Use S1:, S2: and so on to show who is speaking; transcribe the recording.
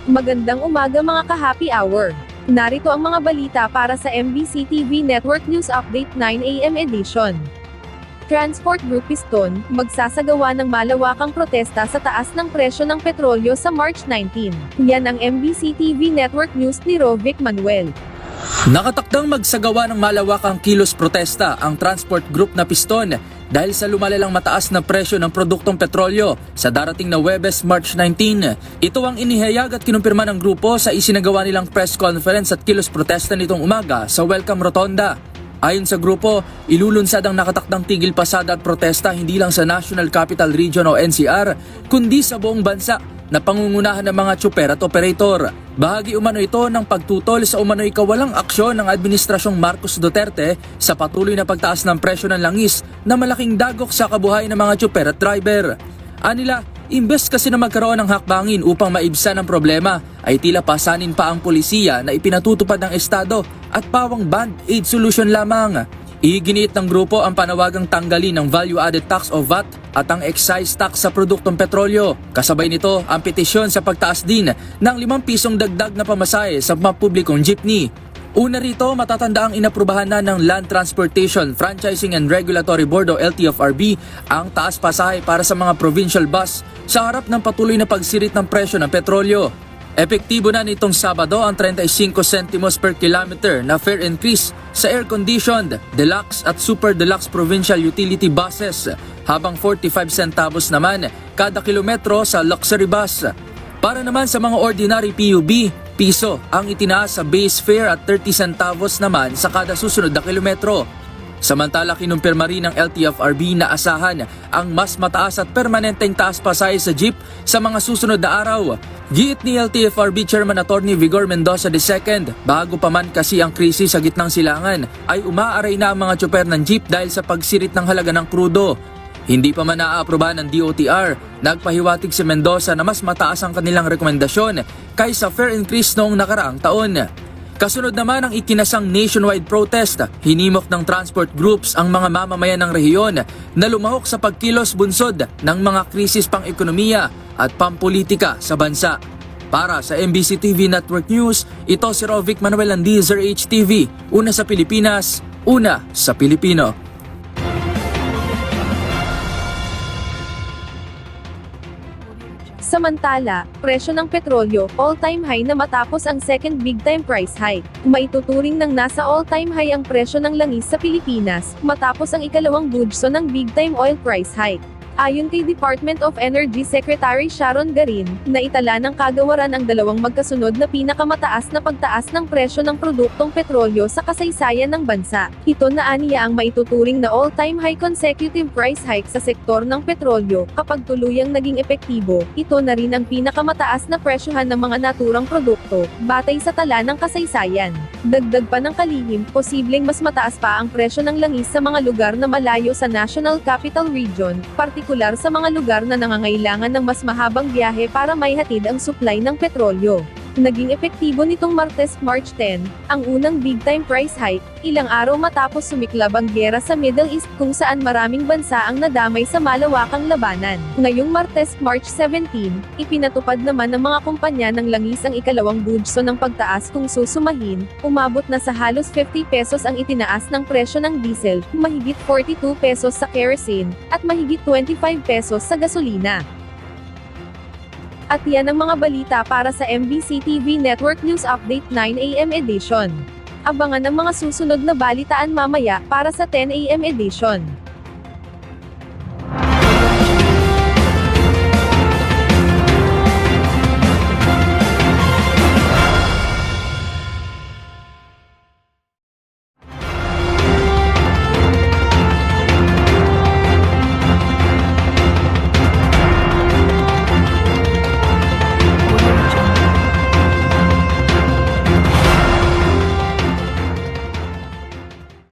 S1: Magandang umaga mga ka-happy hour. Narito ang mga balita para sa MBC TV Network News Update 9 AM edition. Transport Group Piston, magsasagawa ng malawakang protesta sa taas ng presyo ng petrolyo sa March 19. Yan ang MBC TV Network News ni Rovic Manuel.
S2: Nakatakdang magsagawa ng malawakang kilos protesta ang Transport Group na Piston dahil sa lumalalang mataas na presyo ng produktong petrolyo sa darating na Huwebes, March 19. Ito ang inihayag at kinumpirma ng grupo sa isinagawa nilang press conference at kilos protesta nitong umaga sa Welcome Rotonda. Ayon sa grupo, ilulunsad ang nakatakdang tigil pasada at protesta hindi lang sa National Capital Region o NCR, kundi sa buong bansa na pangungunahan ng mga tsuper at operator. Bahagi umano ito ng pagtutol sa umano'y kawalang aksyon ng Administrasyong Marcos Duterte sa patuloy na pagtaas ng presyo ng langis na malaking dagok sa kabuhayan ng mga tsuper at driver. Anila, imbes kasi na magkaroon ng hakbangin upang maibsan ang problema, ay tila pasanin pa ang polisiya na ipinatutupad ng Estado at pawang band-aid solution lamang. Iginiit ng grupo ang panawagang tanggalin ng value-added tax o VAT at ang excise tax sa produktong petrolyo. Kasabay nito ang petisyon sa pagtaas din ng 5 pisong dagdag na pamasahe sa mga publikong jeepney. Una rito, matatanda ang inaprubahan na ng Land Transportation Franchising and Regulatory Board o LTFRB ang taas pasahe para sa mga provincial bus sa harap ng patuloy na pagsirit ng presyo ng petrolyo. Epektibo na nitong Sabado ang 35 centimos per kilometer na fare increase sa air-conditioned, deluxe at super deluxe provincial utility buses, habang 45 centavos naman kada kilometro sa luxury bus. Para naman sa mga ordinary PUB, piso ang itinaas sa base fare at 30 centavos naman sa kada susunod na kilometro. Samantala, kinumpirma rin ng LTFRB na asahan ang mas mataas at permanenteng taas pasahe sa jeep sa mga susunod na araw. Giit ni LTFRB Chairman Attorney Vigor Mendoza II, bago pa man kasi ang krisis sa gitnang silangan, ay umaaray na ang mga tsuper ng jeep dahil sa pagsirit ng halaga ng krudo. Hindi pa man naaaprobahan ng DOTR, nagpahiwatig si Mendoza na mas mataas ang kanilang rekomendasyon kaysa fare increase noong nakaraang taon. Kasunod naman ang ikinasang nationwide protest, hinimok ng transport groups ang mga mamamayan ng rehiyon na lumahok sa pagkilos bunsod ng mga krisis pang-ekonomiya at pampolitika sa bansa. Para sa MBC TV Network News, ito si Rovic Manuel ng DZRH-TV, una sa Pilipinas, una sa Pilipino.
S1: Samantala, presyo ng petrolyo, all-time high na matapos ang second big-time price hike. Maituturing ng nasa all-time high ang presyo ng langis sa Pilipinas, matapos ang ikalawang bugso ng big-time oil price hike. Ayon kay Department of Energy Secretary Sharon Garin, naitala ng kagawaran ang dalawang magkasunod na pinakamataas na pagtaas ng presyo ng produktong petrolyo sa kasaysayan ng bansa. Ito na aniya ang maituturing na all-time high consecutive price hike sa sektor ng petrolyo. Kapag tuluyang naging epektibo, ito na rin ang pinakamataas na presyohan ng mga naturang produkto, batay sa tala ng kasaysayan. Dagdag pa ng kalihim, posibleng mas mataas pa ang presyo ng langis sa mga lugar na malayo sa National Capital Region, partikular sa mga lugar na nangangailangan ng mas mahabang biyahe para maihatid ang supply ng petrolyo. Naging epektibo nitong Martes, March 10, ang unang big-time price hike, ilang araw matapos sumiklab ang giyera sa Middle East kung saan maraming bansa ang nadamay sa malawakang labanan. Ngayong Martes, March 17, ipinatupad naman ng mga kumpanya ng langis ang ikalawang bugso ng pagtaas kung susumahin, umabot na sa halos 50 pesos ang itinaas ng presyo ng diesel, mahigit 42 pesos sa kerosene, at mahigit 25 pesos sa gasolina. At yan ang mga balita para sa MBC TV Network News Update 9 AM edition. Abangan ang mga susunod na balitaan mamaya para sa 10 AM edition.